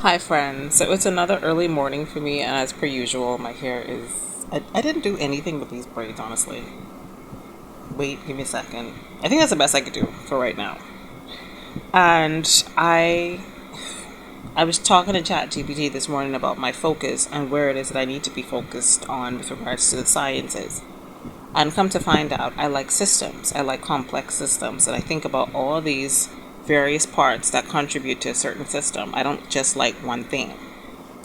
Hi, friends. So it's another early morning for me, and as per usual, my hair is. I didn't do anything with these braids, honestly. Wait, give me a second. I think that's the best I could do for right now. And I was talking to ChatGPT this morning about my focus and where it is that I need to be focused on with regards to the sciences. And come to find out, I like systems. I like complex systems, and I think about all these various parts that contribute to a certain system. I don't just like one thing.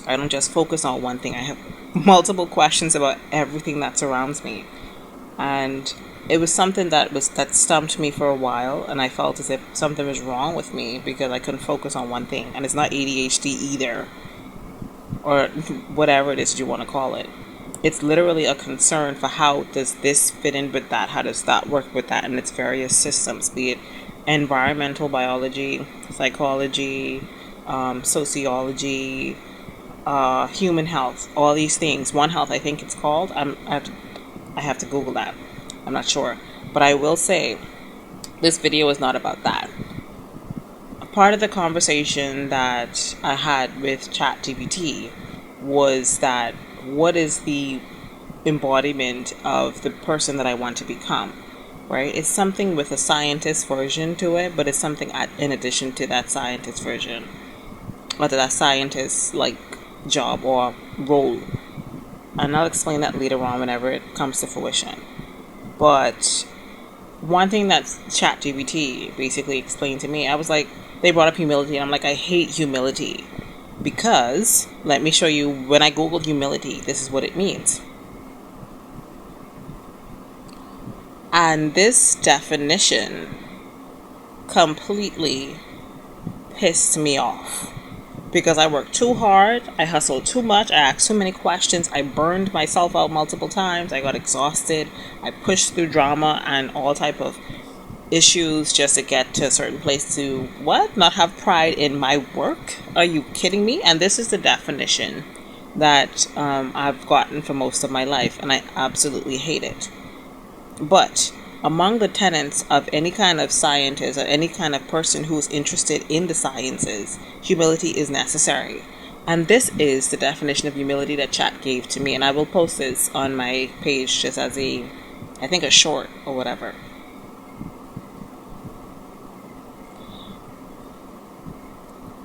I don't just focus on one thing. I have multiple questions about everything that surrounds me. And it was something that stumped me for a while, and I felt as if something was wrong with me because I couldn't focus on one thing. And it's not ADHD either, or whatever it is that you want to call it. It's literally a concern for how does this fit in with that? How does that work with that? And its various systems, be it environmental biology, psychology, sociology, human health, all these things. One Health, I think it's called. I have to Google that. I'm not sure, but I will say this video is not about that. A part of the conversation that I had with ChatGPT was that what is the embodiment of the person that I want to become? Right? It's something with a scientist version to it, but it's something in addition to that scientist version, or to that scientist like job or role. And I'll explain that later on whenever it comes to fruition. But one thing that ChatGPT basically explained to me, I was like, they brought up humility, and I'm like, I hate humility. Because, let me show you, when I Googled humility, this is what it means. And this definition completely pissed me off. Because I worked too hard, I hustled too much, I asked too many questions, I burned myself out multiple times, I got exhausted, I pushed through drama and all type of issues just to get to a certain place to, what? Not have pride in my work? Are you kidding me? And this is the definition that I've gotten for most of my life, and I absolutely hate it. But among the tenets of any kind of scientist or any kind of person who's interested in the sciences, humility is necessary. And this is the definition of humility that Chat gave to me. And I will post this on my page just as I think a short or whatever.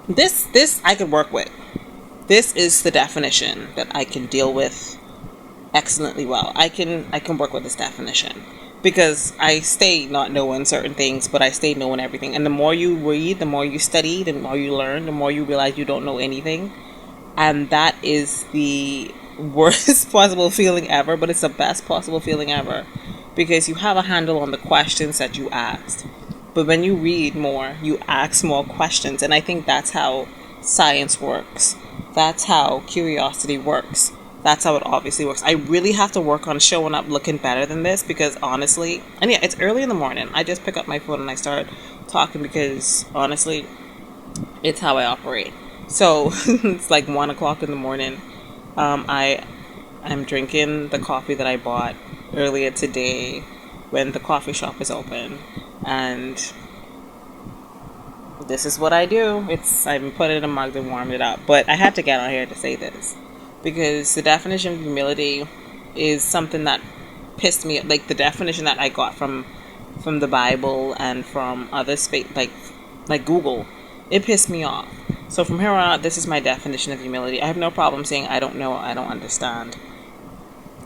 This I could work with. This is the definition that I can deal with excellently well. I can work with this definition because I stay not knowing certain things, but I stay knowing everything. And the more you read, the more you study, the more you learn, the more you realize you don't know anything. And that is the worst possible feeling ever, but it's the best possible feeling ever because you have a handle on the questions that you asked. But when you read more, you ask more questions. And I think that's how science works. That's how curiosity works. That's how it obviously works. I really have to work on showing up looking better than this because honestly, and yeah, it's early in the morning. I just pick up my phone and I start talking because honestly, it's how I operate. So it's like 1 o'clock in the morning. I'm drinking the coffee that I bought earlier today when the coffee shop is open, and this is what I do. I'm putting it in a mug and warm it up. But I had to get on here to say this because the definition of humility is something that pissed me, like the definition that I got from the Bible and from other like Google. It pissed me off. So from here on out, this is my definition of humility. I have no problem saying I don't know, I don't understand.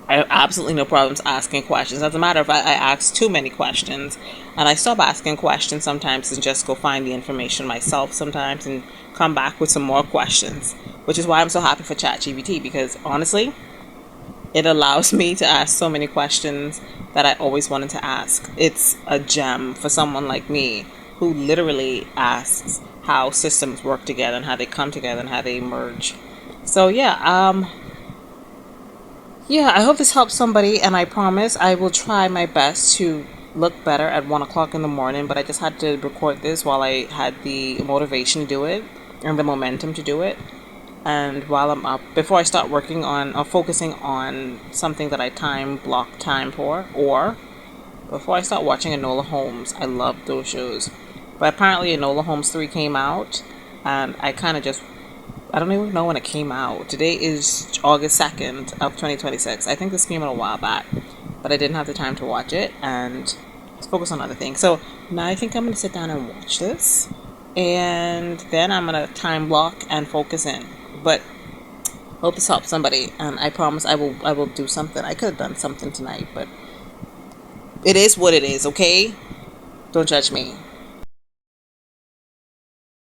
I have absolutely no problems asking questions. As a matter of fact, I ask too many questions. And I stop asking questions sometimes and just go find the information myself sometimes and come back with some more questions. Which is why I'm so happy for ChatGPT because honestly, it allows me to ask so many questions that I always wanted to ask. It's a gem for someone like me who literally asks how systems work together and how they come together and how they merge. So yeah, I hope this helps somebody, and I promise I will try my best to look better at 1 o'clock in the morning. But I just had to record this while I had the motivation to do it and the momentum to do it. And while I'm up, before I start working on or focusing on something that I block time for, or before I start watching Enola Holmes. I love those shows. But apparently Enola Holmes 3 came out, and I kind of just I don't even know when it came out. Today is August 2nd of 2026. I think this came out a while back, but I didn't have the time to watch it and focus on other things. So now I think I'm going to sit down and watch this, and then I'm going to time block and focus in. But hope this helps somebody, and I promise I will do something. I could have done something tonight, but it is what it is, okay? Don't judge me.